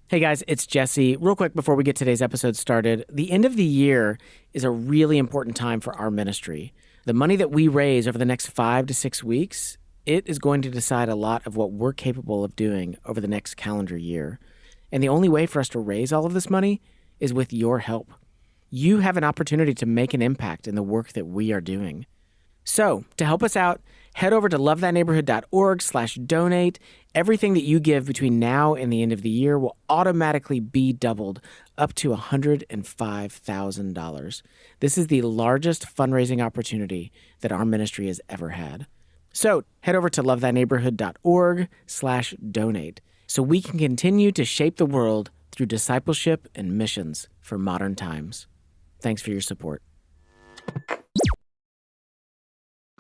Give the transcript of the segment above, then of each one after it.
Hey guys, it's Jesse. Real quick before we get today's episode started, the end of the year is a really important time for our ministry. The money that we raise over the next 5 to 6 weeks, it is going to decide a lot of what we're capable of doing over the next calendar year. And the only way for us to raise all of this money is with your help. You have an opportunity to make an impact in the work that we are doing. So, to help us out, head over to lovethatneighborhood.org/donate. Everything that you give between now and the end of the year will automatically be doubled up to $105,000. This is the largest fundraising opportunity that our ministry has ever had. So, head over to lovethatneighborhood.org/donate so we can continue to shape the world through discipleship and missions for modern times. Thanks for your support.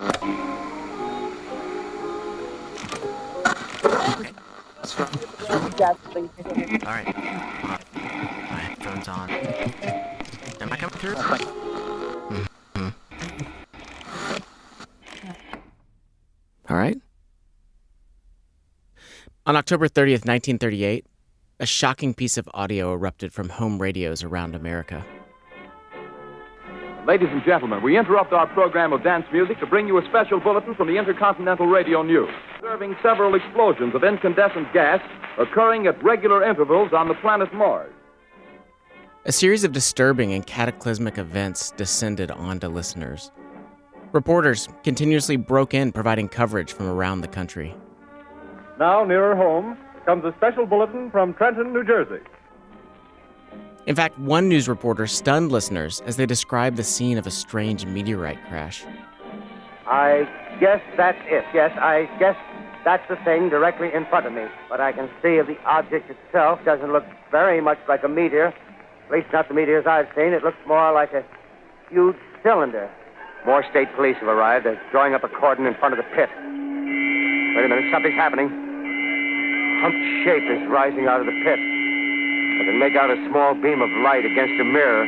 All right. My headphones on. Am I coming through? Mm-hmm. All right. On October 30th, 1938, a shocking piece of audio erupted from home radios around America. Ladies and gentlemen, we interrupt our program of dance music to bring you a special bulletin from the Intercontinental Radio News, observing several explosions of incandescent gas occurring at regular intervals on the planet Mars. A series of disturbing and cataclysmic events descended onto listeners. Reporters continuously broke in, providing coverage from around the country. Now, nearer home, comes a special bulletin from Trenton, New Jersey. In fact, one news reporter stunned listeners as they described the scene of a strange meteorite crash. I guess that's it. Yes, I guess that's the thing directly in front of me. But I can see the object itself doesn't look very much like a meteor. At least not the meteors I've seen. It looks more like a huge cylinder. More state police have arrived. They're drawing up a cordon in front of the pit. Wait a minute, something's happening. A humped shape is rising out of the pit. I can make out a small beam of light against a mirror.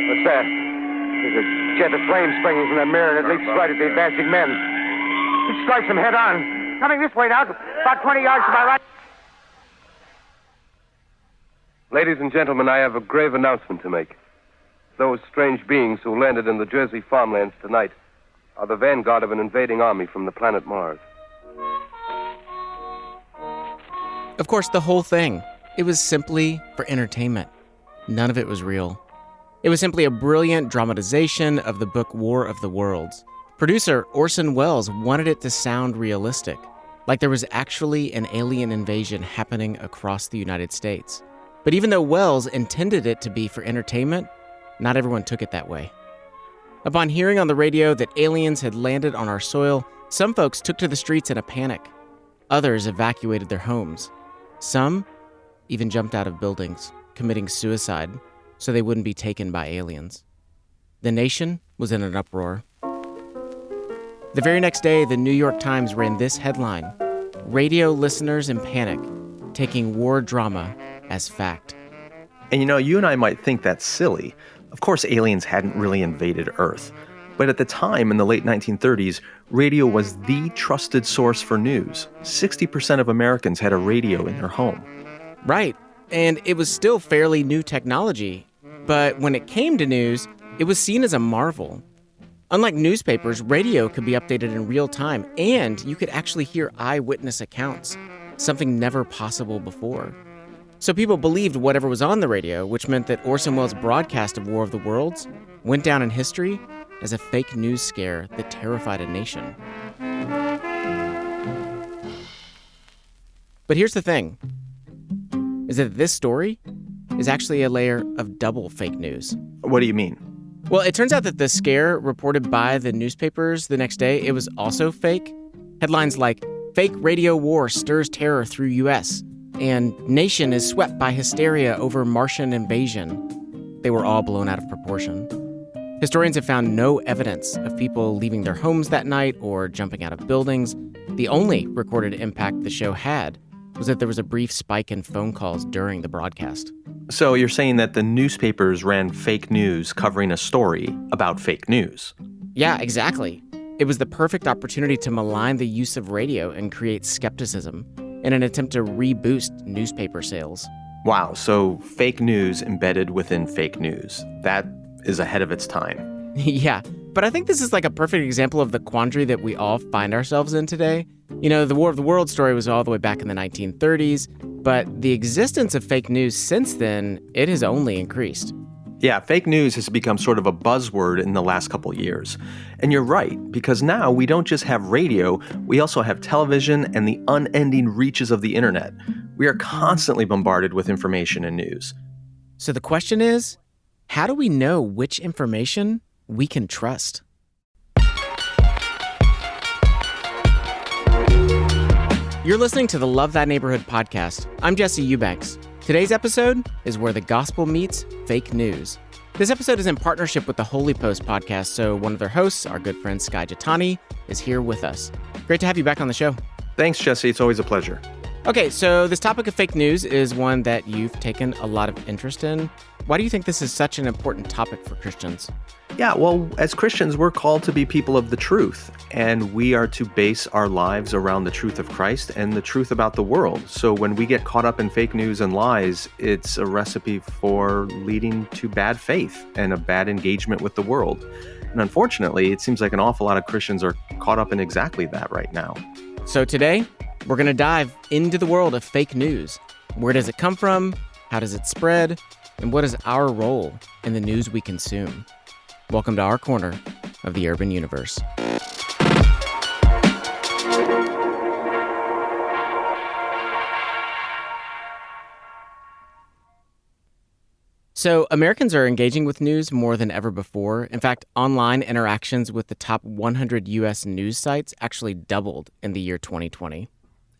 What's that? There's a jet of flame springing from the mirror, and it leaps right at the advancing men. It strikes them head on. Coming this way now, about 20 yards to my right. Ladies and gentlemen, I have a grave announcement to make. Those strange beings who landed in the Jersey farmlands tonight are the vanguard of an invading army from the planet Mars. Of course, the whole thing, it was simply for entertainment. None of it was real. It was simply a brilliant dramatization of the book War of the Worlds. Producer Orson Welles wanted it to sound realistic, like there was actually an alien invasion happening across the United States. But even though Welles intended it to be for entertainment, not everyone took it that way. Upon hearing on the radio that aliens had landed on our soil, some folks took to the streets in a panic. Others evacuated their homes. Some even jumped out of buildings, committing suicide so they wouldn't be taken by aliens. The nation was in an uproar. The very next day, the New York Times ran this headline: "Radio listeners in panic, taking war drama as fact." And you and I might think that's silly. Of course, aliens hadn't really invaded Earth. But at the time, in the late 1930s, radio was the trusted source for news. 60% of Americans had a radio in their home. Right, and it was still fairly new technology. But when it came to news, it was seen as a marvel. Unlike newspapers, radio could be updated in real time, and you could actually hear eyewitness accounts, something never possible before. So people believed whatever was on the radio, which meant that Orson Welles' broadcast of War of the Worlds went down in history as a fake news scare that terrified a nation. But here's the thing, is that this story is actually a layer of double fake news. What do you mean? Well, it turns out that the scare reported by the newspapers the next day, it was also fake. Headlines like, "Fake radio war stirs terror through U.S.," and "Nation is swept by hysteria over Martian invasion." They were all blown out of proportion. Historians have found no evidence of people leaving their homes that night or jumping out of buildings. The only recorded impact the show had was that there was a brief spike in phone calls during the broadcast. So you're saying that the newspapers ran fake news covering a story about fake news? Yeah, exactly. It was the perfect opportunity to malign the use of radio and create skepticism. in an attempt to reboost newspaper sales. Wow, so fake news embedded within fake news. That is ahead of its time. Yeah, but I think this is like a perfect example of the quandary that we all find ourselves in today. You know, the War of the Worlds story was all the way back in the 1930s, but the existence of fake news since then, it has only increased. Yeah, fake news has become sort of a buzzword in the last couple years. And you're right, because now we don't just have radio, we also have television and the unending reaches of the internet. We are constantly bombarded with information and news. So the question is, how do we know which information we can trust? You're listening to the Love Thy Neighborhood podcast. I'm Jesse Eubanks. Today's episode is Where the Gospel Meets Fake News. This episode is in partnership with the Holy Post podcast, so one of their hosts, our good friend Skye Jethani, is here with us. Great to have you back on the show. Thanks, Jesse. It's always a pleasure. Okay, so this topic of fake news is one that you've taken a lot of interest in. Why do you think this is such an important topic for Christians? Yeah, well, as Christians, we're called to be people of the truth, and we are to base our lives around the truth of Christ and the truth about the world. So when we get caught up in fake news and lies, it's a recipe for leading to bad faith and a bad engagement with the world. And unfortunately, it seems like an awful lot of Christians are caught up in exactly that right now. So today, we're going to dive into the world of fake news. Where does it come from? How does it spread? And what is our role in the news we consume? Welcome to our corner of the urban universe. So Americans are engaging with news more than ever before. In fact, online interactions with the top 100 U.S. news sites actually doubled in the year 2020.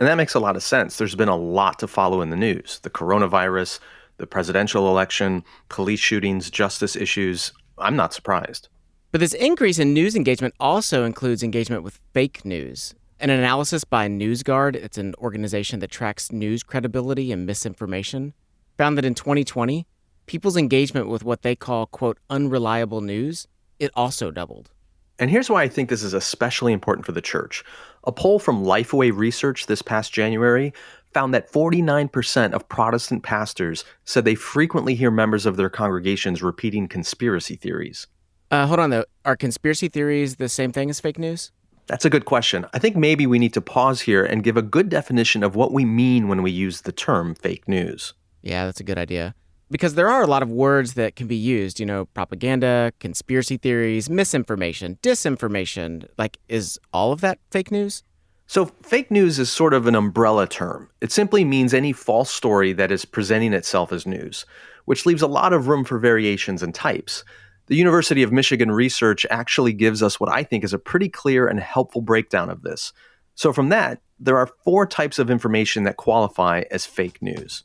And that makes a lot of sense. There's been a lot to follow in the news. The coronavirus, the presidential election, police shootings, justice issues. I'm not surprised. But this increase in news engagement also includes engagement with fake news. An analysis by NewsGuard, it's an organization that tracks news credibility and misinformation, found that in 2020, people's engagement with what they call, quote, unreliable news, it also doubled. And here's why I think this is especially important for the church. A poll from Lifeway Research this past January found that 49% of Protestant pastors said they frequently hear members of their congregations repeating conspiracy theories. Hold on, though. Are conspiracy theories the same thing as fake news? That's a good question. I think maybe we need to pause here and give a good definition of what we mean when we use the term fake news. Yeah, that's a good idea. Because there are a lot of words that can be used, you know, propaganda, conspiracy theories, misinformation, disinformation. Like, is all of that fake news? So fake news is sort of an umbrella term. It simply means any false story that is presenting itself as news, which leaves a lot of room for variations and types. The University of Michigan research actually gives us what I think is a pretty clear and helpful breakdown of this. So from that, there are 4 types of information that qualify as fake news.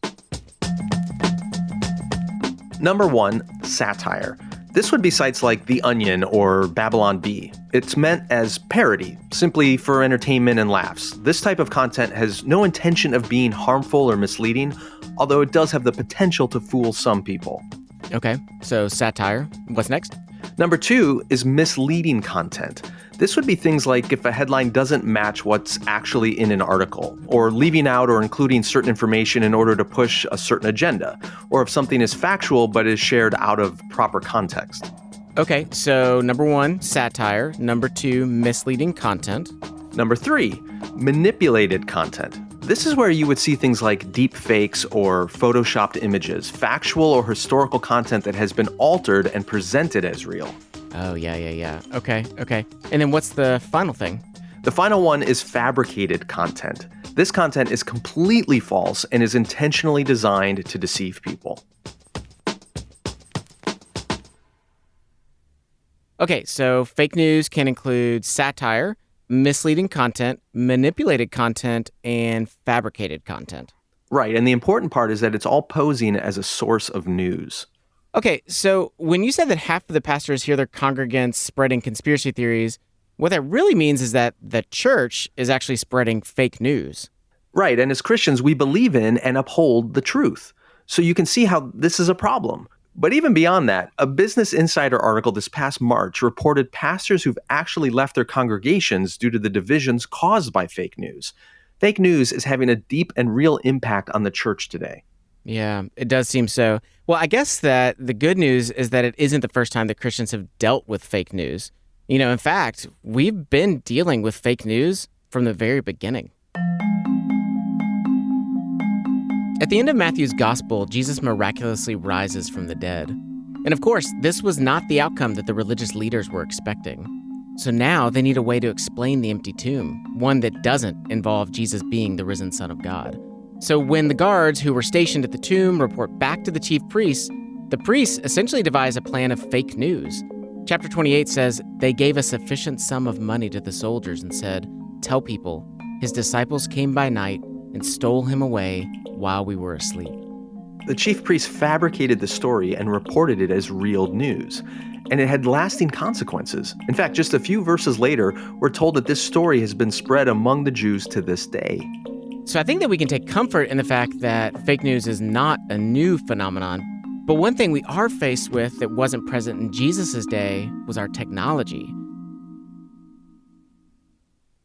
Number 1, satire. This would be sites like The Onion or Babylon Bee. It's meant as parody, simply for entertainment and laughs. This type of content has no intention of being harmful or misleading, although it does have the potential to fool some people. Okay, so satire. What's next? Number 2 is misleading content. This would be things like if a headline doesn't match what's actually in an article, or leaving out or including certain information in order to push a certain agenda, or if something is factual but is shared out of proper context. Okay, so number 1, satire. Number 2, misleading content. Number 3, manipulated content. This is where you would see things like deep fakes or photoshopped images, factual or historical content that has been altered and presented as real. Oh, yeah. Okay. And then what's the final thing? The final one is fabricated content. This content is completely false and is intentionally designed to deceive people. Okay, so fake news can include satire, misleading content, manipulated content, and fabricated content. Right, and the important part is that it's all posing as a source of news. Okay, so when you said that half of the pastors hear their congregants spreading conspiracy theories, what that really means is that the church is actually spreading fake news. Right, and as Christians, we believe in and uphold the truth. So you can see how this is a problem. But even beyond that, a Business Insider article this past March reported pastors who've actually left their congregations due to the divisions caused by fake news. Fake news is having a deep and real impact on the church today. Yeah, it does seem so. Well, I guess that the good news is that it isn't the first time that Christians have dealt with fake news. In fact, we've been dealing with fake news from the very beginning. At the end of Matthew's gospel, Jesus miraculously rises from the dead. And of course, this was not the outcome that the religious leaders were expecting. So now they need a way to explain the empty tomb, one that doesn't involve Jesus being the risen Son of God. So when the guards who were stationed at the tomb report back to the chief priests, the priests essentially devise a plan of fake news. Chapter 28 says, "They gave a sufficient sum of money to the soldiers and said, 'Tell people, his disciples came by night and stole him away while we were asleep.'" The chief priests fabricated the story and reported it as real news, and it had lasting consequences. In fact, just a few verses later, we're told that this story has been spread among the Jews to this day. So I think that we can take comfort in the fact that fake news is not a new phenomenon. But one thing we are faced with that wasn't present in Jesus' day was our technology.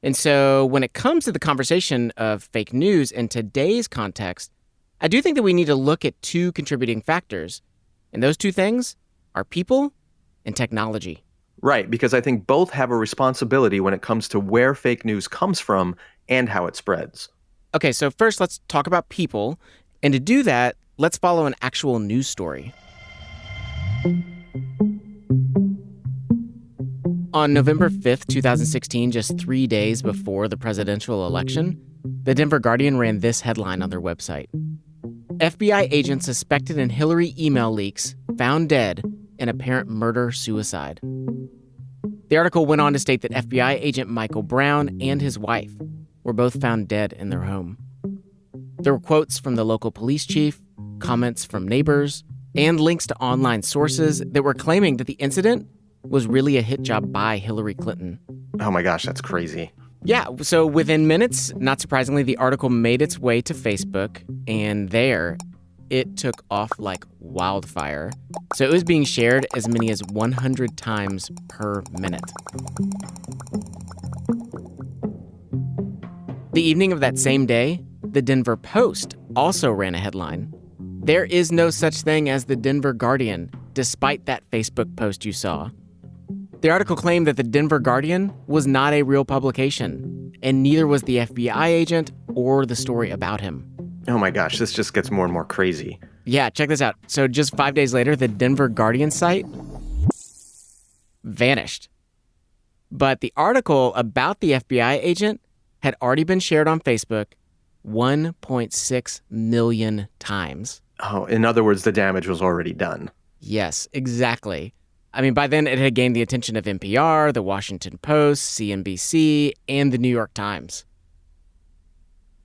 And so when it comes to the conversation of fake news in today's context, I do think that we need to look at two contributing factors. And those two things are people and technology. Right, because I think both have a responsibility when it comes to where fake news comes from and how it spreads. Okay, so first let's talk about people. And to do that, let's follow an actual news story. On November 5th, 2016, just 3 days before the presidential election, the Denver Guardian ran this headline on their website. FBI agents suspected in Hillary email leaks found dead in apparent murder-suicide. The article went on to state that FBI agent Michael Brown and his wife were both found dead in their home. There were quotes from the local police chief, comments from neighbors, and links to online sources that were claiming that the incident was really a hit job by Hillary Clinton. Oh my gosh, that's crazy. Yeah, so within minutes, not surprisingly, the article made its way to Facebook, and there, it took off like wildfire. So it was being shared as many as 100 times per minute. The evening of that same day, the Denver Post also ran a headline. "There is no such thing as the Denver Guardian, despite that Facebook post you saw." The article claimed that the Denver Guardian was not a real publication, and neither was the FBI agent or the story about him. Oh my gosh, this just gets more and more crazy. Yeah, check this out. So just 5 days later, the Denver Guardian site vanished. But the article about the FBI agent had already been shared on Facebook 1.6 million times. Oh, in other words, the damage was already done. Yes, exactly. I mean, by then it had gained the attention of NPR, the Washington Post, CNBC, and the New York Times.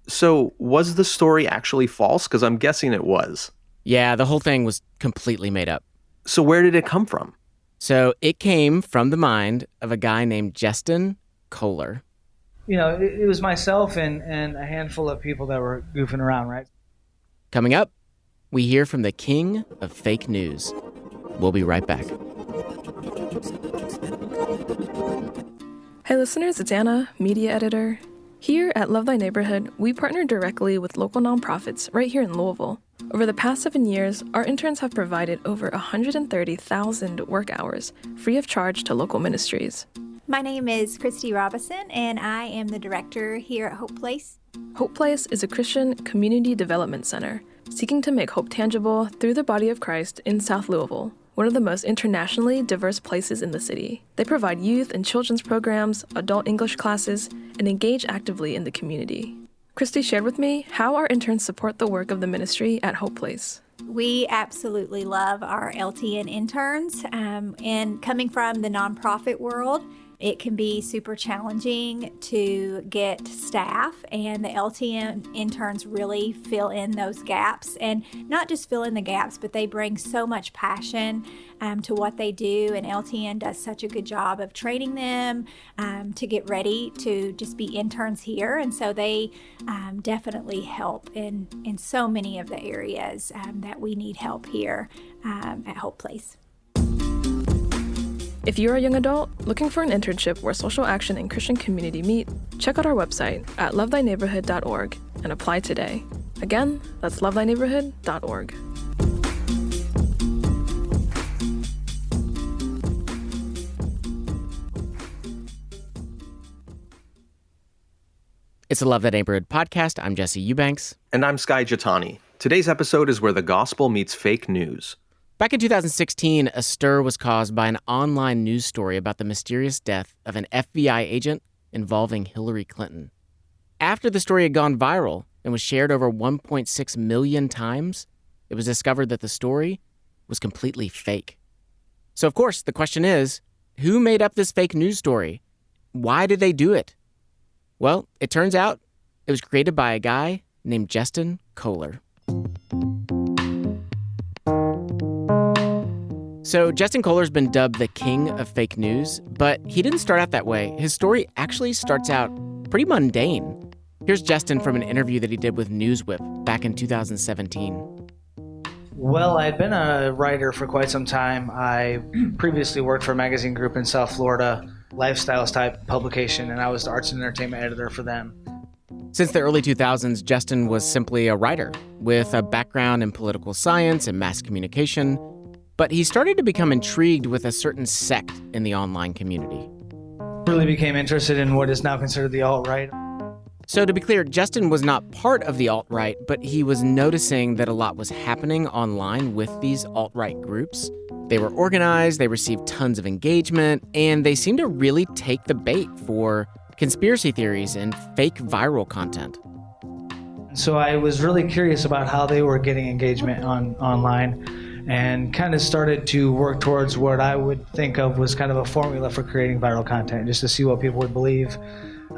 So was the story actually false? Because I'm guessing it was. Yeah, the whole thing was completely made up. So where did it come from? So it came from the mind of a guy named Justin Kohler. It was myself and a handful of people that were goofing around, right? Coming up, we hear from the king of fake news. We'll be right back. Hey listeners, it's Anna, media editor. Here at Love Thy Neighborhood, we partner directly with local nonprofits right here in Louisville. Over the past 7 years, our interns have provided over 130,000 work hours free of charge to local ministries. My name is Christy Robinson, and I am the director here at Hope Place. Hope Place is a Christian community development center seeking to make hope tangible through the body of Christ in South Louisville, one of the most internationally diverse places in the city. They provide youth and children's programs, adult English classes, and engage actively in the community. Christy shared with me how our interns support the work of the ministry at Hope Place. We absolutely love our LTN interns, and coming from the nonprofit world, it can be super challenging to get staff, and the LTN interns really fill in those gaps, and not just fill in the gaps, but they bring so much passion to what they do, and LTN does such a good job of training them to get ready to just be interns here, and so they definitely help in so many of the areas that we need help here at Hope Place. If you're a young adult looking for an internship where social action and Christian community meet, check out our website at lovethyneighborhood.org and apply today. Again, that's lovethyneighborhood.org. It's a Love Thy Neighborhood podcast. I'm Jesse Eubanks. And I'm Sky Jatani. Today's episode is where the gospel meets fake news. Back in 2016, a stir was caused by an online news story about the mysterious death of an FBI agent involving Hillary Clinton. After the story had gone viral and was shared over 1.6 million times, it was discovered that the story was completely fake. So, of course, the question is, who made up this fake news story? Why did they do it? Well, it turns out it was created by a guy named Justin Kohler. So Justin Kohler's been dubbed the king of fake news, but he didn't start out that way. His story actually starts out pretty mundane. Here's Justin from an interview that he did with Newswhip back in 2017. Well, I had been a writer for quite some time. I previously worked for a magazine group in South Florida, lifestyles type publication, and I was the arts and entertainment editor for them. Since the early 2000s, Justin was simply a writer with a background in political science and mass communication. But he started to become intrigued with a certain sect in the online community. Really became interested in what is now considered the alt-right. So to be clear, Justin was not part of the alt-right, but he was noticing that a lot was happening online with these alt-right groups. They were organized, they received tons of engagement, and they seemed to really take the bait for conspiracy theories and fake viral content. So I was really curious about how they were getting engagement online, and kind of started to work towards what I would think of was kind of a formula for creating viral content, just to see what people would believe.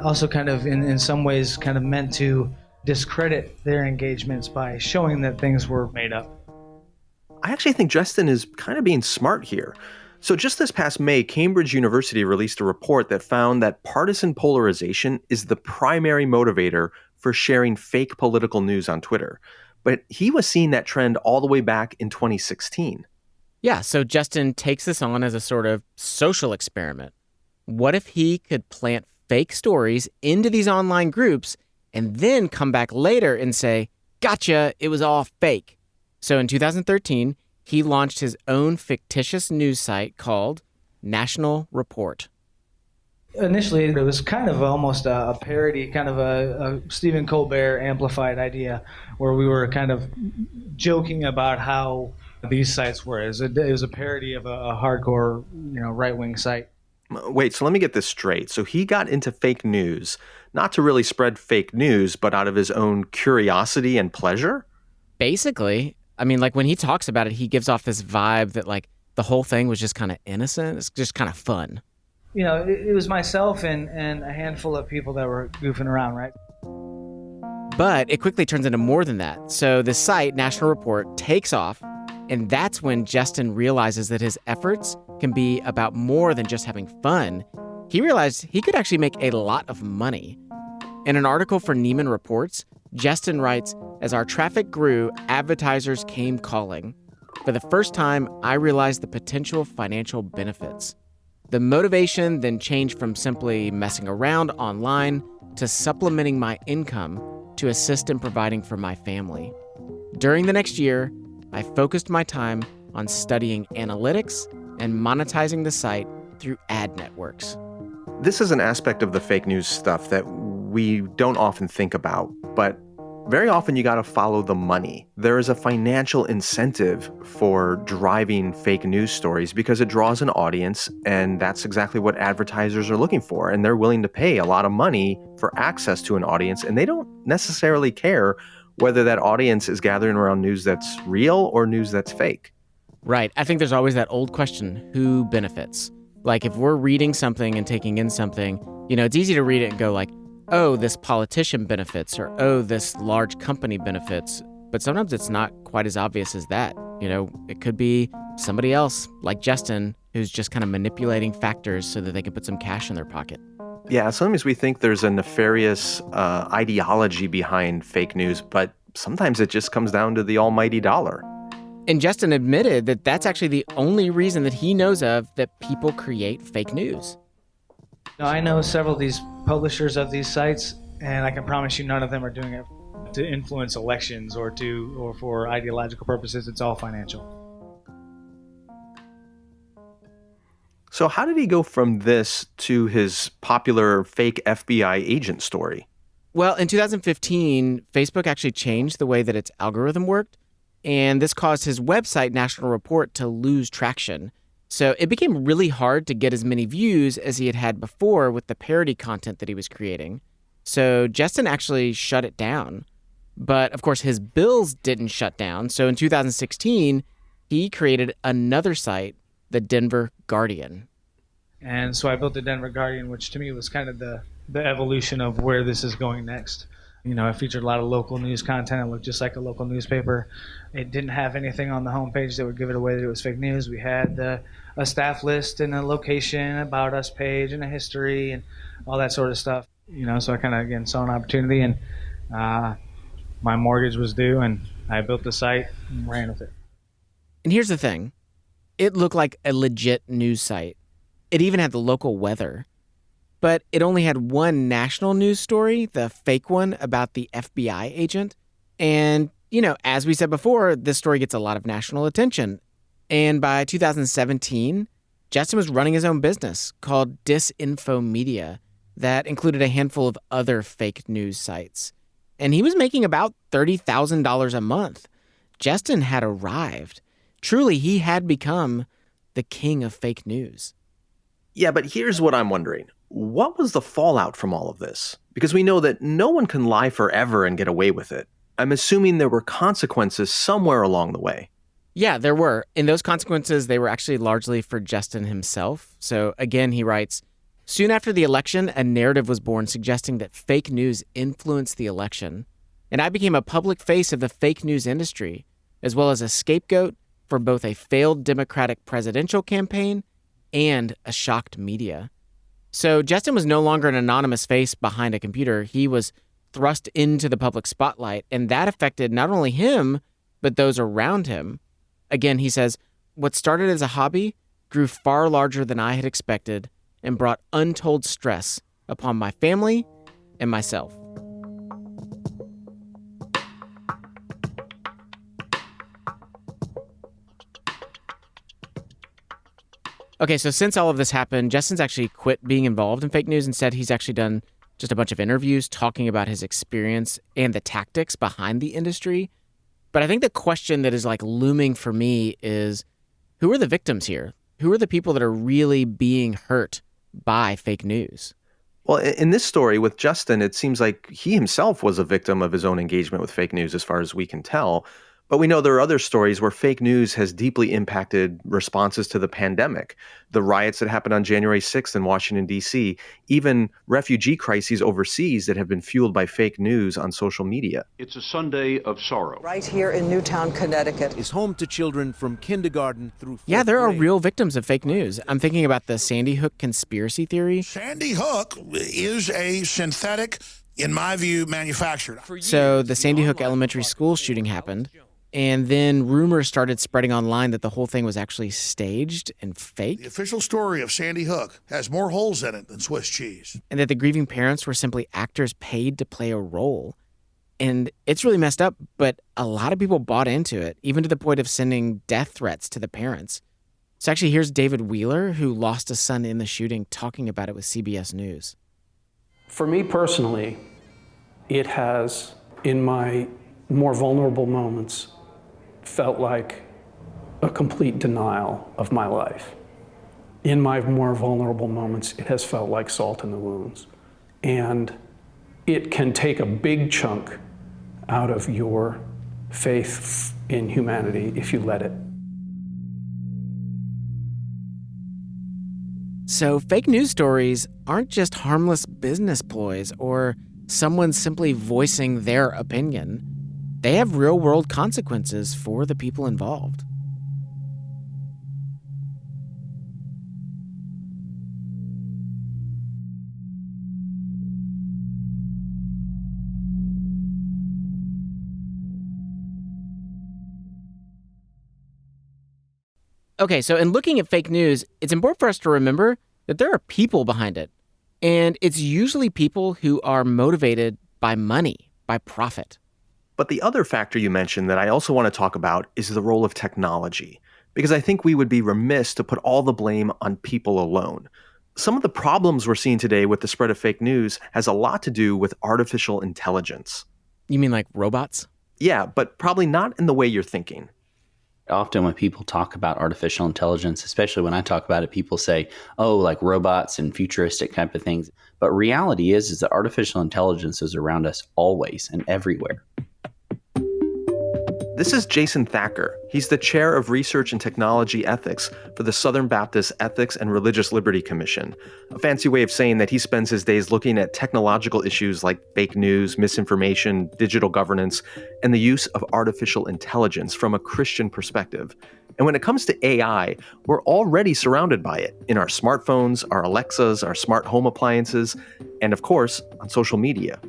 Also kind of in some ways kind of meant to discredit their engagements by showing that things were made up. I actually think Justin is kind of being smart here. So just this past May, Cambridge University released a report that found that partisan polarization is the primary motivator for sharing fake political news on Twitter. But he was seeing that trend all the way back in 2016. Yeah, so Justin takes this on as a sort of social experiment. What if he could plant fake stories into these online groups and then come back later and say, gotcha, it was all fake? So in 2013, he launched his own fictitious news site called National Report. Initially, it was kind of almost a parody, kind of a Stephen Colbert amplified idea, where we were kind of joking about how these sites were. It was a parody of a hardcore, right-wing site. Wait, so let me get this straight. So he got into fake news, not to really spread fake news, but out of his own curiosity and pleasure? Basically. I mean, like when he talks about it, he gives off this vibe that like the whole thing was just kind of innocent. It's just kind of fun. It was myself and a handful of people that were goofing around, right? But it quickly turns into more than that. So the site, National Report, takes off, and that's when Justin realizes that his efforts can be about more than just having fun. He realized he could actually make a lot of money. In an article for Neiman Reports, Justin writes, "As our traffic grew, advertisers came calling. For the first time, I realized the potential financial benefits. The motivation then changed from simply messing around online to supplementing my income to assist in providing for my family. During the next year, I focused my time on studying analytics and monetizing the site through ad networks." This is an aspect of the fake news stuff that we don't often think about, but very often you got to follow the money. There is a financial incentive for driving fake news stories because it draws an audience, and that's exactly what advertisers are looking for. And they're willing to pay a lot of money for access to an audience, and they don't necessarily care whether that audience is gathering around news that's real or news that's fake. Right. I think there's always that old question, who benefits? Like if we're reading something and taking in something, it's easy to read it and go like, oh, this politician benefits, or oh, this large company benefits. But sometimes it's not quite as obvious as that. It could be somebody else, like Justin, who's just kind of manipulating factors so that they can put some cash in their pocket. Yeah, sometimes we think there's a nefarious ideology behind fake news, but sometimes it just comes down to the almighty dollar. And Justin admitted that that's actually the only reason that he knows of that people create fake news. Now, I know several of these publishers of these sites, and I can promise you none of them are doing it to influence elections or for ideological purposes. It's all financial. So how did he go from this to his popular fake FBI agent story? Well, in 2015, Facebook actually changed the way that its algorithm worked, and this caused his website, National Report, to lose traction. So it became really hard to get as many views as he had had before with the parody content that he was creating. So Justin actually shut it down. But of course, his bills didn't shut down. So in 2016, he created another site, the Denver Guardian. And so I built the Denver Guardian, which to me was kind of the evolution of where this is going next. You know, I featured a lot of local news content. It looked just like a local newspaper. It didn't have anything on the homepage that would give it away that it was fake news. We had a staff list and a location, about us page, and a history, and all that sort of stuff. You know, so I kind of, again, saw an opportunity, and my mortgage was due, and I built the site and ran with it. And here's the thing. It looked like a legit news site. It even had the local weather. But it only had one national news story, the fake one about the FBI agent. And, you know, as we said before, this story gets a lot of national attention. And by 2017, Justin was running his own business called Disinfo Media that included a handful of other fake news sites. And he was making about $30,000 a month. Justin had arrived. Truly, he had become the king of fake news. Yeah, but here's what I'm wondering. What was the fallout from all of this? Because we know that no one can lie forever and get away with it. I'm assuming there were consequences somewhere along the way. Yeah, there were. And those consequences, they were actually largely for Justin himself. So again, he writes, soon after the election, a narrative was born suggesting that fake news influenced the election. And I became a public face of the fake news industry, as well as a scapegoat for both a failed Democratic presidential campaign and a shocked media. So Justin was no longer an anonymous face behind a computer. He was thrust into the public spotlight, and that affected not only him, but those around him. Again, he says, what started as a hobby grew far larger than I had expected and brought untold stress upon my family and myself. Okay, so since all of this happened, Justin's actually quit being involved in fake news. Instead, he's actually done just a bunch of interviews talking about his experience and the tactics behind the industry. But I think the question that is like looming for me is, who are the victims here? Who are the people that are really being hurt by fake news? Well, in this story with Justin, it seems like he himself was a victim of his own engagement with fake news, as far as we can tell. But we know there are other stories where fake news has deeply impacted responses to the pandemic, the riots that happened on January 6th in Washington, D.C., even refugee crises overseas that have been fueled by fake news on social media. It's a Sunday of sorrow. Right here in Newtown, Connecticut. Is home to children from kindergarten through fourth Yeah, there are grade. real victims of fake news. I'm thinking about the Sandy Hook conspiracy theory. Sandy Hook is a synthetic, in my view, manufactured. So the Sandy Hook elementary school shooting happened. And then rumors started spreading online that the whole thing was actually staged and fake. The official story of Sandy Hook has more holes in it than Swiss cheese. And that the grieving parents were simply actors paid to play a role. And it's really messed up, but a lot of people bought into it, even to the point of sending death threats to the parents. So actually, here's David Wheeler, who lost a son in the shooting, talking about it with CBS News. For me personally, it has, in my more vulnerable moments, felt like a complete denial of my life. In my more vulnerable moments, it has felt like salt in the wounds. And it can take a big chunk out of your faith in humanity if you let it. So fake news stories aren't just harmless business ploys or someone simply voicing their opinion. They have real-world consequences for the people involved. Okay, so in looking at fake news, it's important for us to remember that there are people behind it. And it's usually people who are motivated by money, by profit. But the other factor you mentioned that I also want to talk about is the role of technology, because I think we would be remiss to put all the blame on people alone. Some of the problems we're seeing today with the spread of fake news has a lot to do with artificial intelligence. You mean like robots? Yeah, but probably not in the way you're thinking. Often when people talk about artificial intelligence, especially when I talk about it, people say, oh, like robots and futuristic type of things. But reality is that artificial intelligence is around us always and everywhere. This is Jason Thacker. He's the chair of research and technology ethics for the Southern Baptist Ethics and Religious Liberty Commission, a fancy way of saying that he spends his days looking at technological issues like fake news, misinformation, digital governance, and the use of artificial intelligence from a Christian perspective. And when it comes to AI, we're already surrounded by it in our smartphones, our Alexas, our smart home appliances, and of course, on social media.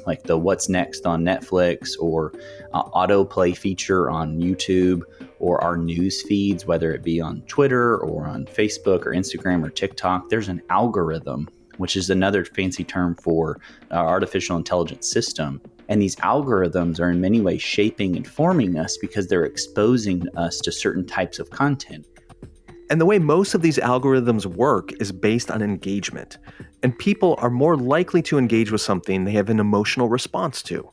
Like the What's Next on Netflix or autoplay feature on YouTube or our news feeds, whether it be on Twitter or on Facebook or Instagram or TikTok, there's an algorithm, which is another fancy term for our artificial intelligence system. And these algorithms are in many ways shaping and forming us because they're exposing us to certain types of content. And the way most of these algorithms work is based on engagement. And people are more likely to engage with something they have an emotional response to.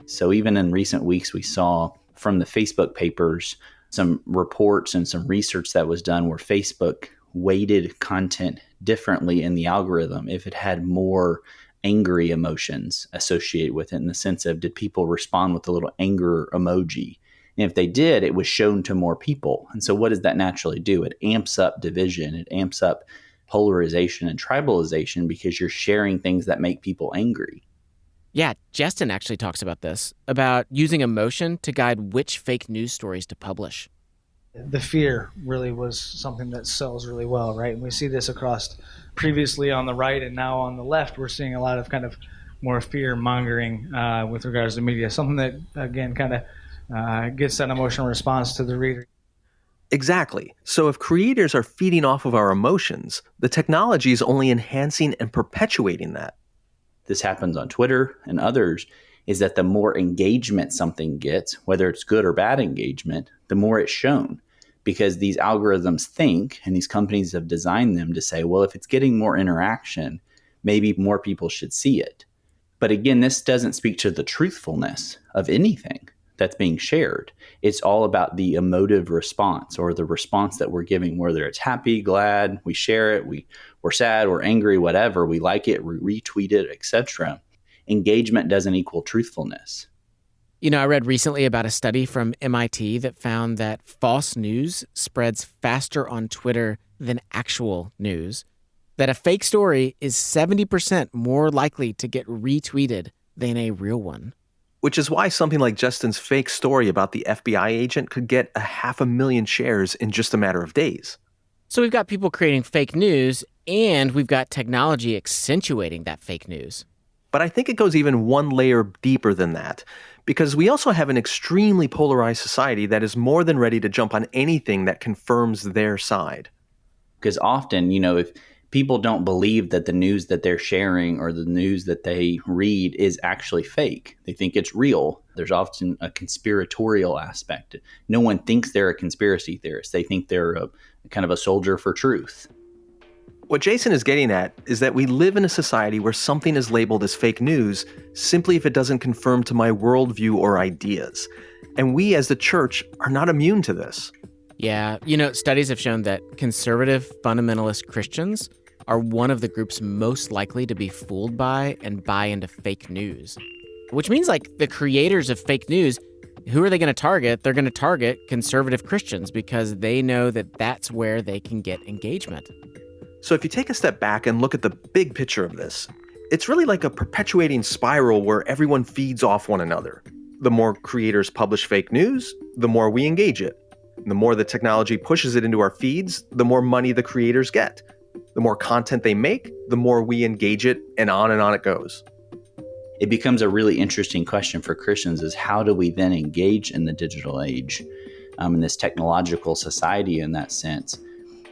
So even in recent weeks, we saw from the Facebook papers some reports and some research that was done where Facebook weighted content differently in the algorithm if it had more angry emotions associated with it, in the sense of, did people respond with a little anger emoji? And if they did, it was shown to more people. And so what does that naturally do? It amps up division. It amps up polarization and tribalization because you're sharing things that make people angry. Yeah, Justin actually talks about this, about using emotion to guide which fake news stories to publish. The fear really was something that sells really well, right? And we see this across previously on the right and now on the left. We're seeing a lot of kind of more fear mongering with regards to media, something that, again, kind of gets that emotional response to the reader. Exactly. So if creators are feeding off of our emotions, the technology is only enhancing and perpetuating that. This happens on Twitter and others, is that the more engagement something gets, whether it's good or bad engagement, the more it's shown. Because these algorithms think, and these companies have designed them to say, well, if it's getting more interaction, maybe more people should see it. But again, this doesn't speak to the truthfulness of anything that's being shared. It's all about the emotive response, or the response that we're giving, whether it's happy, glad, we share it, we're sad, we're angry, whatever, we like it, we retweet it, etc. Engagement doesn't equal truthfulness. You know, I read recently about a study from MIT that found that false news spreads faster on Twitter than actual news, that a fake story is 70% more likely to get retweeted than a real one. Which is why something like Justin's fake story about the FBI agent could get 500,000 shares in just a matter of days. So we've got people creating fake news, and we've got technology accentuating that fake news. But I think it goes even one layer deeper than that, because we also have an extremely polarized society that is more than ready to jump on anything that confirms their side. Because often, you know, if people don't believe that the news that they're sharing or the news that they read is actually fake, they think it's real. There's often a conspiratorial aspect. No one thinks they're a conspiracy theorist. They think they're a kind of a soldier for truth. What Jason is getting at is that we live in a society where something is labeled as fake news simply if it doesn't conform to my worldview or ideas. And we as the church are not immune to this. Yeah, you know, studies have shown that conservative fundamentalist Christians are one of the groups most likely to be fooled by and buy into fake news. Which means, like, the creators of fake news, who are they going to target? They're going to target conservative Christians because they know that that's where they can get engagement. So if you take a step back and look at the big picture of this, it's really like a perpetuating spiral where everyone feeds off one another. The more creators publish fake news, the more we engage it. The more the technology pushes it into our feeds, the more money the creators get. The more content they make, the more we engage it, and on it goes. It becomes a really interesting question for Christians is how do we then engage in the digital age? in this technological society in that sense,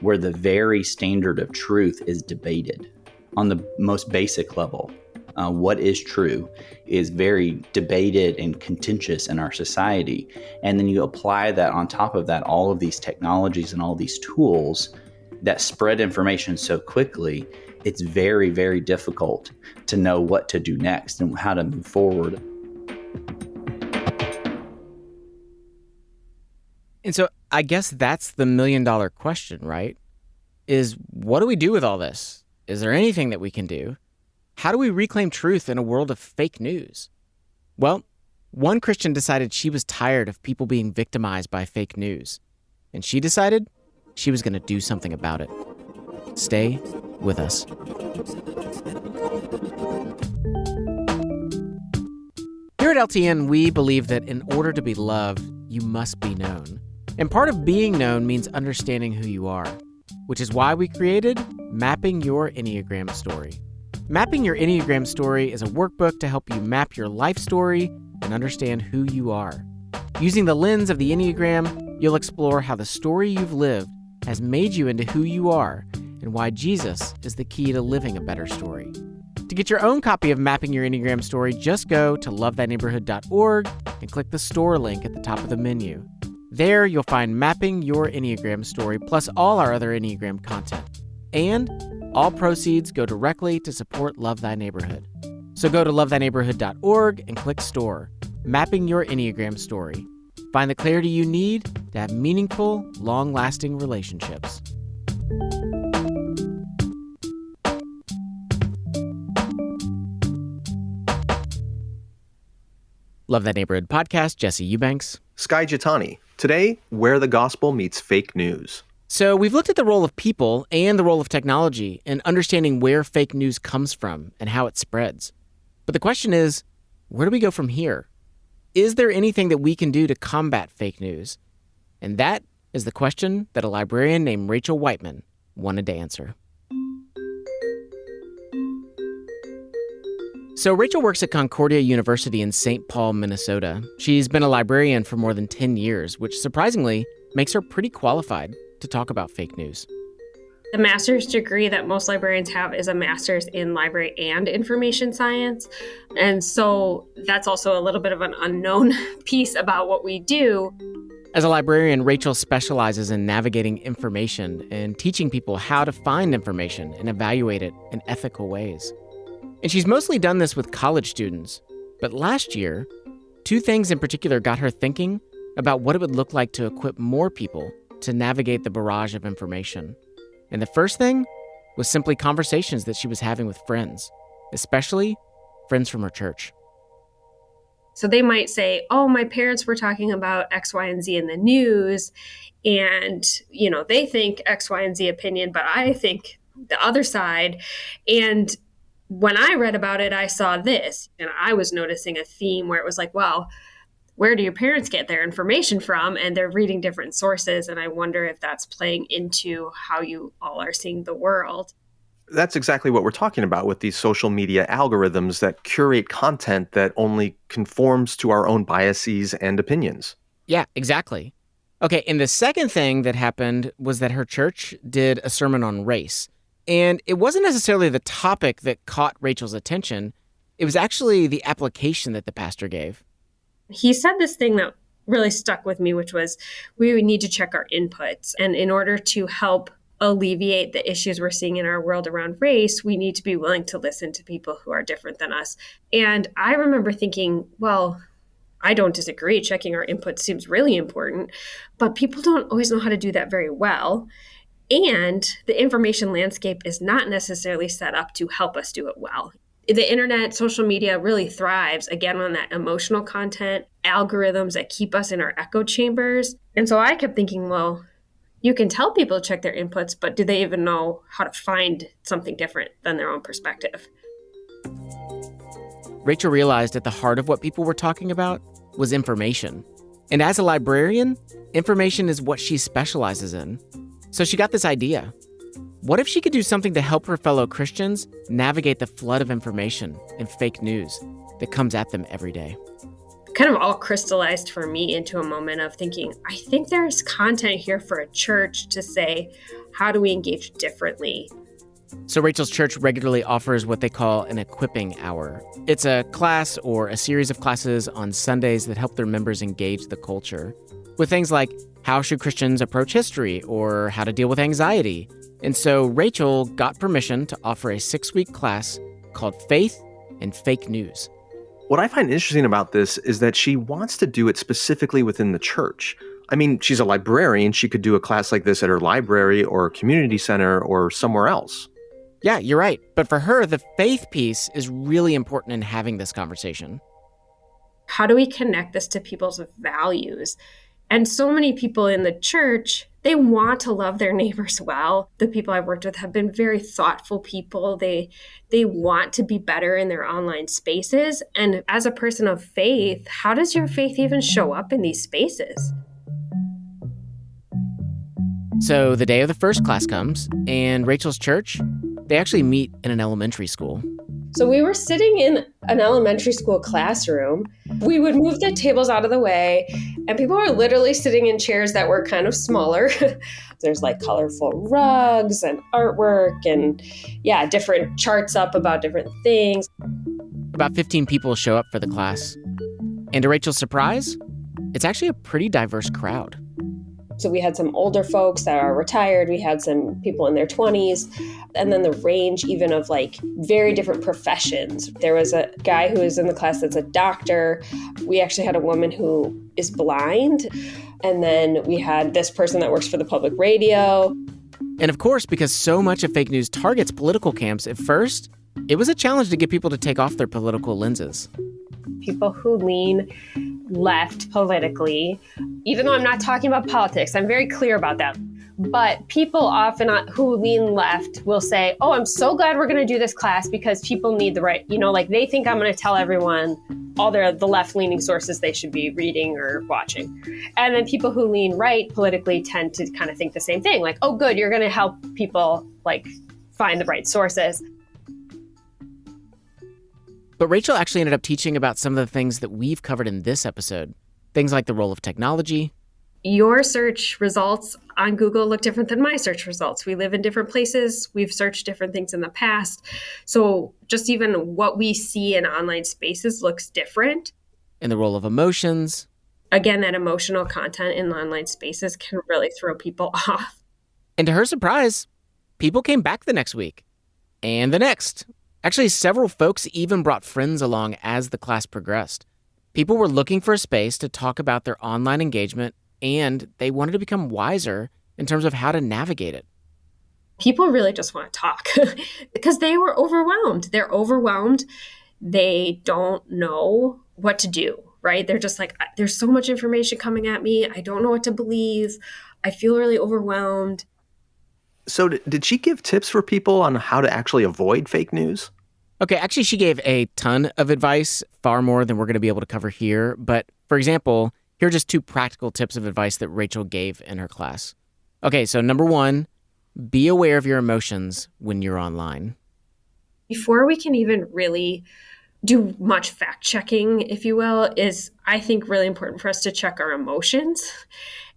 where the very standard of truth is debated on the most basic level. What is true is very debated and contentious in our society. And then you apply that on top of that, all of these technologies and all these tools that spread information so quickly, it's very, very difficult to know what to do next and how to move forward. And so I guess that's the million-dollar question, right? Is what do we do with all this? Is there anything that we can do? How do we reclaim truth in a world of fake news? Well, one Christian decided she was tired of people being victimized by fake news, and she decided she was going to do something about it. Stay with us. Here at LTN, we believe that in order to be loved, you must be known. And part of being known means understanding who you are, which is why we created Mapping Your Enneagram Story. Mapping Your Enneagram Story is a workbook to help you map your life story and understand who you are. Using the lens of the Enneagram, you'll explore how the story you've lived has made you into who you are and why Jesus is the key to living a better story. To get your own copy of Mapping Your Enneagram Story, just go to lovethatneighborhood.org and click the store link at the top of the menu. There, you'll find Mapping Your Enneagram Story plus all our other Enneagram content. And all proceeds go directly to support Love Thy Neighborhood. So go to lovethatneighborhood.org and click Store, Mapping Your Enneagram Story. Find the clarity you need to have meaningful, long-lasting relationships. Love That Neighborhood podcast, Jesse Eubanks. Sky Jitani. Today, where the gospel meets fake news. So we've looked at the role of people and the role of technology in understanding where fake news comes from and how it spreads. But the question is, where do we go from here? Is there anything that we can do to combat fake news? And that is the question that a librarian named Rachel Whiteman wanted to answer. So Rachel works at Concordia University in St. Paul, Minnesota. She's been a librarian for more than 10 years, which surprisingly makes her pretty qualified to talk about fake news. The master's degree that most librarians have is a master's in library and information science. And so that's also a little bit of an unknown piece about what we do. As a librarian, Rachel specializes in navigating information and teaching people how to find information and evaluate it in ethical ways. And she's mostly done this with college students. But last year, two things in particular got her thinking about what it would look like to equip more people to navigate the barrage of information. And the first thing was simply conversations that she was having with friends, especially friends from her church. So they might say, oh, my parents were talking about X, Y, and Z in the news, and, they think X, Y, and Z opinion, but I think the other side. And when I read about it, I saw this, and I was noticing a theme where it was like, well, where do your parents get their information from? And they're reading different sources. And I wonder if that's playing into how you all are seeing the world. That's exactly what we're talking about with these social media algorithms that curate content that only conforms to our own biases and opinions. Yeah, exactly. Okay, and the second thing that happened was that her church did a sermon on race. And it wasn't necessarily the topic that caught Rachel's attention. It was actually the application that the pastor gave. He said this thing that really stuck with me, which was we would need to check our inputs. And in order to help alleviate the issues we're seeing in our world around race, we need to be willing to listen to people who are different than us. And I remember thinking, well, I don't disagree. Checking our inputs seems really important, but people don't always know how to do that very well. And the information landscape is not necessarily set up to help us do it well. The internet, social media really thrives, again, on that emotional content, algorithms that keep us in our echo chambers. And so I kept thinking, well, you can tell people to check their inputs, but do they even know how to find something different than their own perspective? Rachel realized at the heart of what people were talking about was information. And as a librarian, information is what she specializes in. So she got this idea. What if she could do something to help her fellow Christians navigate the flood of information and fake news that comes at them every day? kind of all crystallized for me into a moment of thinking, I think there's content here for a church to say, how do we engage differently? So Rachel's church regularly offers what they call an equipping hour. It's a class or a series of classes on Sundays that help their members engage the culture with things like how should Christians approach history or how to deal with anxiety. And so Rachel got permission to offer a 6-week class called Faith and Fake News. What I find interesting about this is that she wants to do it specifically within the church. I mean, she's a librarian. She could do a class like this at her library or community center or somewhere else. Yeah, you're right. But for her, the faith piece is really important in having this conversation. How do we connect this to people's values? And so many people in the church, they want to love their neighbors well. The people I've worked with have been very thoughtful people. They want to be better in their online spaces. And as a person of faith, how does your faith even show up in these spaces? So the day of the first class comes, and Rachel's church, they actually meet in an elementary school. So we were sitting in an elementary school classroom. We would move the tables out of the way, and people were literally sitting in chairs that were kind of smaller. There's like colorful rugs and artwork and, different charts up about different things. About 15 people show up for the class. And to Rachel's surprise, it's actually a pretty diverse crowd. So we had some older folks that are retired. We had some people in their 20s. And then the range even of like very different professions. There was a guy who was in the class that's a doctor. We actually had a woman who is blind. And then we had this person that works for the public radio. And of course, because so much of fake news targets political camps at first, it was a challenge to get people to take off their political lenses. People who lean left politically, even though I'm not talking about politics, I'm very clear about that. But people often who lean left will say, oh, I'm so glad we're going to do this class because people need the right, like they think I'm going to tell everyone all the left-leaning sources they should be reading or watching. And then people who lean right politically tend to kind of think the same thing, like, oh, good, you're going to help people like find the right sources. But Rachel actually ended up teaching about some of the things that we've covered in this episode. Things like the role of technology. Your search results on Google look different than my search results. We live in different places. We've searched different things in the past. So just even what we see in online spaces looks different. And the role of emotions. Again, that emotional content in online spaces can really throw people off. And to her surprise, people came back the next week. And the next. Actually, several folks even brought friends along as the class progressed. People were looking for a space to talk about their online engagement, and they wanted to become wiser in terms of how to navigate it. People really just want to talk because they were overwhelmed. They're overwhelmed. They don't know what to do, right? They're just like, there's so much information coming at me. I don't know what to believe. I feel really overwhelmed. So did she give tips for people on how to actually avoid fake news? Okay, actually, she gave a ton of advice, far more than we're going to be able to cover here. But for example, here are just 2 practical tips of advice that Rachel gave in her class. Okay, so number 1, be aware of your emotions when you're online. Before we can even really do much fact checking, if you will, is I think really important for us to check our emotions.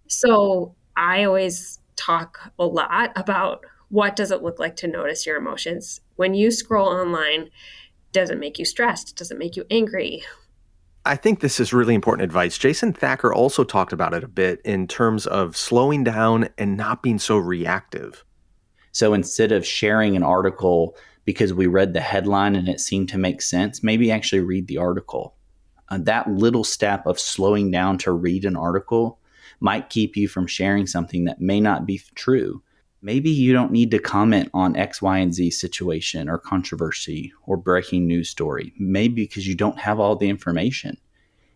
So I always talk a lot about what does it look like to notice your emotions. When you scroll online, does it make you stressed? Does it make you angry? I think this is really important advice. Jason Thacker also talked about it a bit in terms of slowing down and not being so reactive. So instead of sharing an article because we read the headline and it seemed to make sense, maybe actually read the article. That little step of slowing down to read an article might keep you from sharing something that may not be true. Maybe you don't need to comment on X, Y, and Z situation or controversy or breaking news story, maybe because you don't have all the information.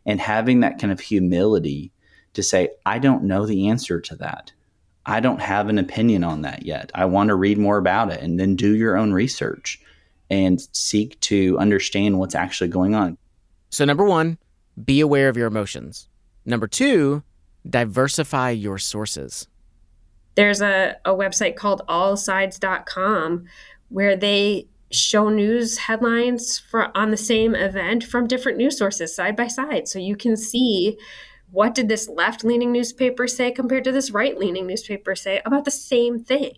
And having that kind of humility to say, I don't know the answer to that. I don't have an opinion on that yet. I want to read more about it, and then do your own research and seek to understand what's actually going on. So number 1, be aware of your emotions. Number 2, diversify your sources. There's a website called allsides.com where they show news headlines on the same event from different news sources side by side. So you can see, what did this left-leaning newspaper say compared to this right-leaning newspaper say about the same thing?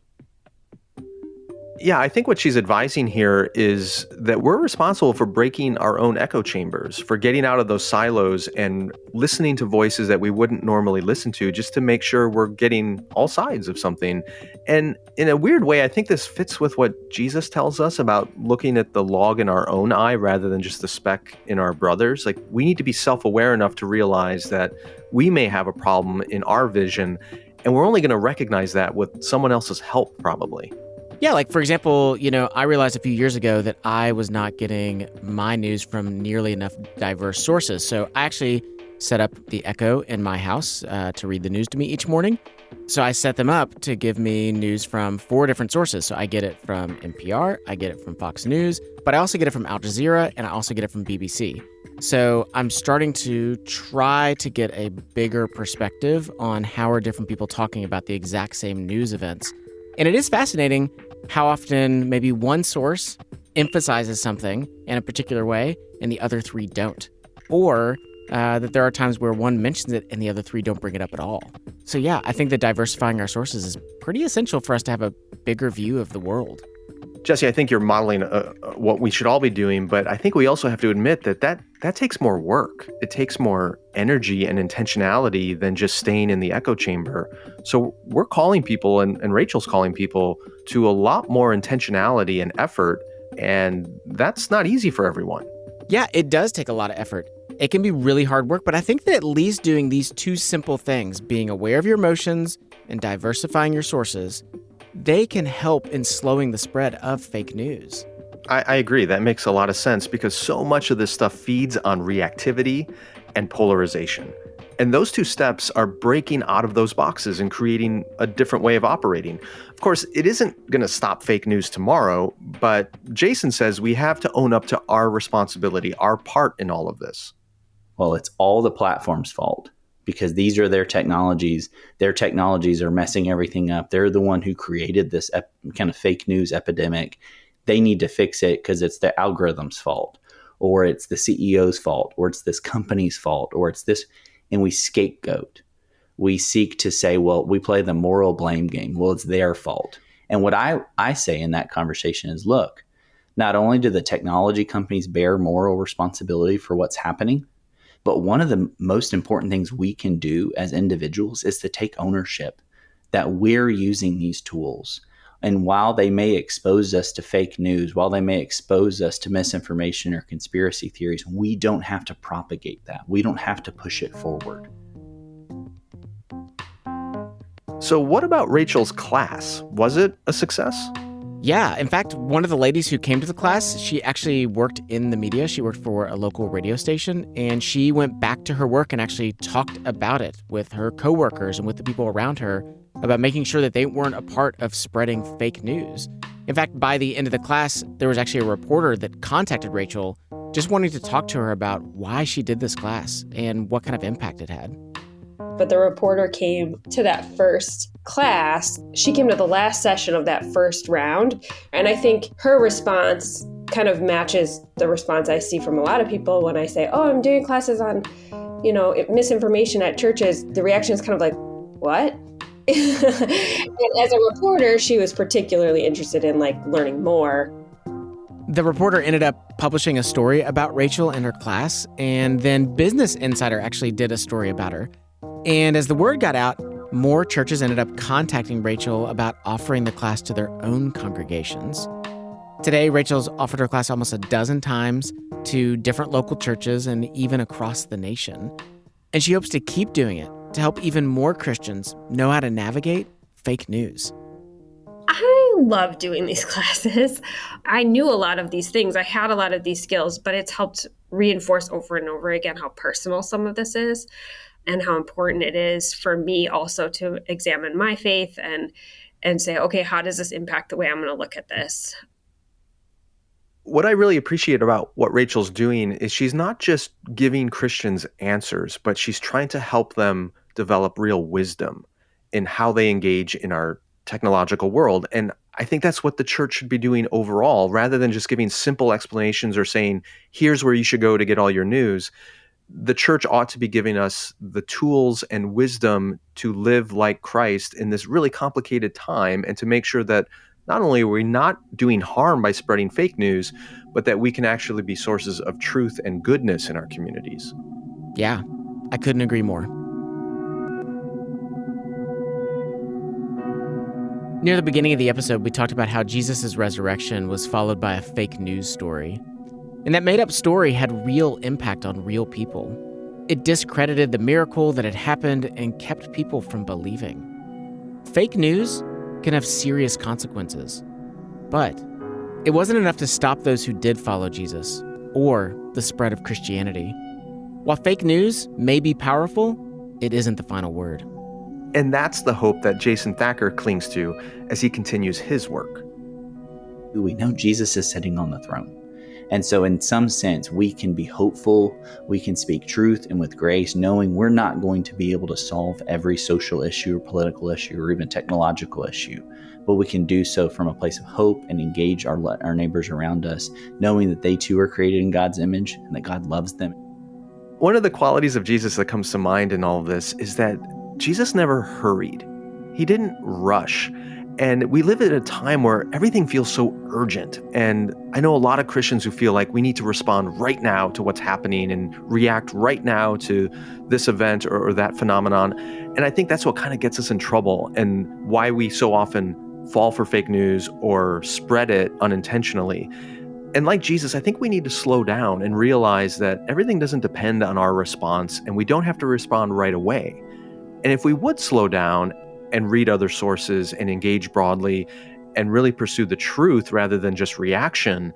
Yeah, I think what she's advising here is that we're responsible for breaking our own echo chambers, for getting out of those silos and listening to voices that we wouldn't normally listen to, just to make sure we're getting all sides of something. And in a weird way, I think this fits with what Jesus tells us about looking at the log in our own eye rather than just the speck in our brother's. Like, we need to be self-aware enough to realize that we may have a problem in our vision, and we're only going to recognize that with someone else's help, probably. Yeah, like, for example, I realized a few years ago that I was not getting my news from nearly enough diverse sources. So I actually set up the Echo in my house to read the news to me each morning. So I set them up to give me news from 4 different sources. So I get it from NPR, I get it from Fox News, but I also get it from Al Jazeera, and I also get it from BBC. So I'm starting to try to get a bigger perspective on how are different people talking about the exact same news events. And it is fascinating how often maybe one source emphasizes something in a particular way and the other 3 don't. Or that there are times where one mentions it and the other 3 don't bring it up at all. So yeah, I think that diversifying our sources is pretty essential for us to have a bigger view of the world. Jesse, I think you're modeling what we should all be doing, but I think we also have to admit that takes more work. It takes more energy and intentionality than just staying in the echo chamber. So we're calling people, and Rachel's calling people, to a lot more intentionality and effort, and that's not easy for everyone. Yeah, it does take a lot of effort. It can be really hard work, but I think that at least doing these 2 simple things, being aware of your emotions and diversifying your sources, they can help in slowing the spread of fake news. I agree. That makes a lot of sense because so much of this stuff feeds on reactivity and polarization. And those 2 steps are breaking out of those boxes and creating a different way of operating. Of course, it isn't going to stop fake news tomorrow, but Jason says we have to own up to our responsibility, our part in all of this. Well, it's all the platform's fault, because these are their technologies. Their technologies are messing everything up. They're the one who created this kind of fake news epidemic. They need to fix it because it's the algorithm's fault, or it's the CEO's fault, or it's this company's fault, or it's this, and we scapegoat. We seek to say, well, we play the moral blame game. Well, it's their fault. And what I say in that conversation is, look, not only do the technology companies bear moral responsibility for what's happening, but one of the most important things we can do as individuals is to take ownership that we're using these tools. And while they may expose us to fake news, while they may expose us to misinformation or conspiracy theories, we don't have to propagate that. We don't have to push it forward. So what about Rachel's class? Was it a success? Yeah, in fact, one of the ladies who came to the class, she actually worked in the media. She worked for a local radio station, and she went back to her work and actually talked about it with her coworkers and with the people around her about making sure that they weren't a part of spreading fake news. In fact, by the end of the class, there was actually a reporter that contacted Rachel just wanting to talk to her about why she did this class and what kind of impact it had. But the reporter came to that first class. She came to the last session of that first round. And I think her response kind of matches the response I see from a lot of people when I say, oh, I'm doing classes on, misinformation at churches. The reaction is kind of like, what? And as a reporter, she was particularly interested in learning more. The reporter ended up publishing a story about Rachel and her class, and then Business Insider actually did a story about her. And as the word got out, more churches ended up contacting Rachel about offering the class to their own congregations. Today, Rachel's offered her class almost a dozen times to different local churches and even across the nation. And she hopes to keep doing it to help even more Christians know how to navigate fake news. I love doing these classes. I knew a lot of these things. I had a lot of these skills, but it's helped reinforce over and over again how personal some of this is and how important it is for me also to examine my faith and say, okay, how does this impact the way I'm going to look at this? What I really appreciate about what Rachel's doing is she's not just giving Christians answers, but she's trying to help them develop real wisdom in how they engage in our technological world. And I think that's what the church should be doing overall, rather than just giving simple explanations or saying, here's where you should go to get all your news. The church ought to be giving us the tools and wisdom to live like Christ in this really complicated time, and to make sure that not only are we not doing harm by spreading fake news, but that we can actually be sources of truth and goodness in our communities. Yeah, I couldn't agree more. Near the beginning of the episode, we talked about how Jesus' resurrection was followed by a fake news story. And that made-up story had real impact on real people. It discredited the miracle that had happened and kept people from believing. Fake news can have serious consequences. But it wasn't enough to stop those who did follow Jesus or the spread of Christianity. While fake news may be powerful, it isn't the final word. And that's the hope that Jason Thacker clings to as he continues his work. We know Jesus is sitting on the throne. And so in some sense, we can be hopeful, we can speak truth and with grace, knowing we're not going to be able to solve every social issue or political issue or even technological issue, but we can do so from a place of hope and engage our neighbors around us, knowing that they too are created in God's image and that God loves them. One of the qualities of Jesus that comes to mind in all of this is that Jesus never hurried. He didn't rush. And we live at a time where everything feels so urgent. And I know a lot of Christians who feel like we need to respond right now to what's happening and react right now to this event or that phenomenon. And I think that's what kind of gets us in trouble and why we so often fall for fake news or spread it unintentionally. And like Jesus, I think we need to slow down and realize that everything doesn't depend on our response, and we don't have to respond right away. And if we would slow down and read other sources and engage broadly and really pursue the truth rather than just reaction,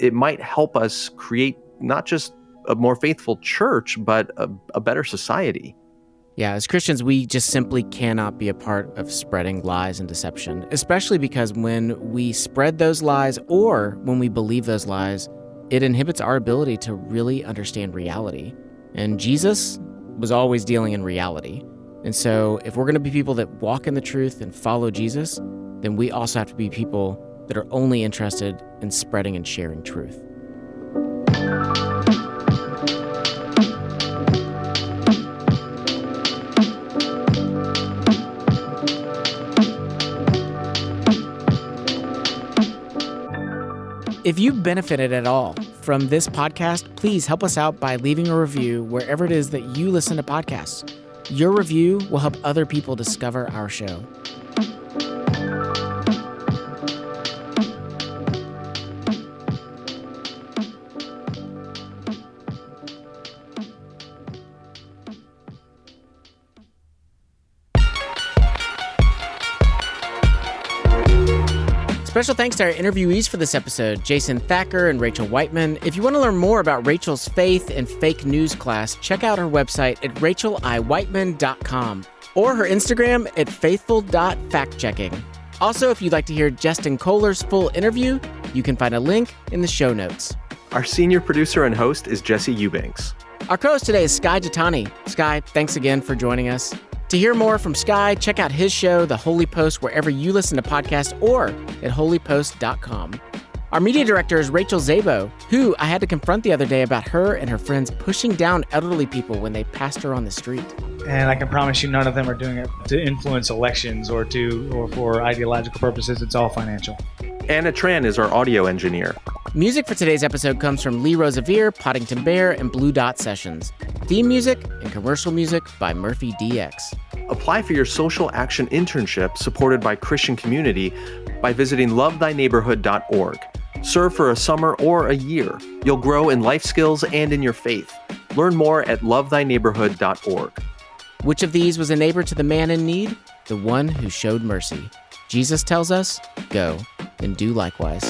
it might help us create not just a more faithful church, but a better society. Yeah, as Christians, we just simply cannot be a part of spreading lies and deception, especially because when we spread those lies or when we believe those lies, it inhibits our ability to really understand reality. And Jesus was always dealing in reality. And so if we're going to be people that walk in the truth and follow Jesus, then we also have to be people that are only interested in spreading and sharing truth. If you've benefited at all from this podcast, please help us out by leaving a review wherever it is that you listen to podcasts. Your review will help other people discover our show. Special thanks to our interviewees for this episode, Jason Thacker and Rachel Whiteman. If you want to learn more about Rachel's faith and fake news class, check out her website at racheliwhiteman.com or her Instagram at faithful.factchecking. Also, if you'd like to hear Justin Kohler's full interview, you can find a link in the show notes. Our senior producer and host is Jesse Eubanks. Our co-host today is Skye Jitani. Skye, thanks again for joining us. To hear more from Skye, check out his show, The Holy Post, wherever you listen to podcasts or at holypost.com. Our media director is Rachel Zabo, who I had to confront the other day about her and her friends pushing down elderly people when they passed her on the street. And I can promise you none of them are doing it to influence elections or for ideological purposes. It's all financial. Anna Tran is our audio engineer. Music for today's episode comes from Lee Rosevere, Poddington Bear, and Blue Dot Sessions. Theme music and commercial music by Murphy DX. Apply for your social action internship supported by Christian Community by visiting lovethyneighborhood.org. Serve for a summer or a year. You'll grow in life skills and in your faith. Learn more at lovethyneighborhood.org. Which of these was a neighbor to the man in need? The one who showed mercy. Jesus tells us, go and do likewise.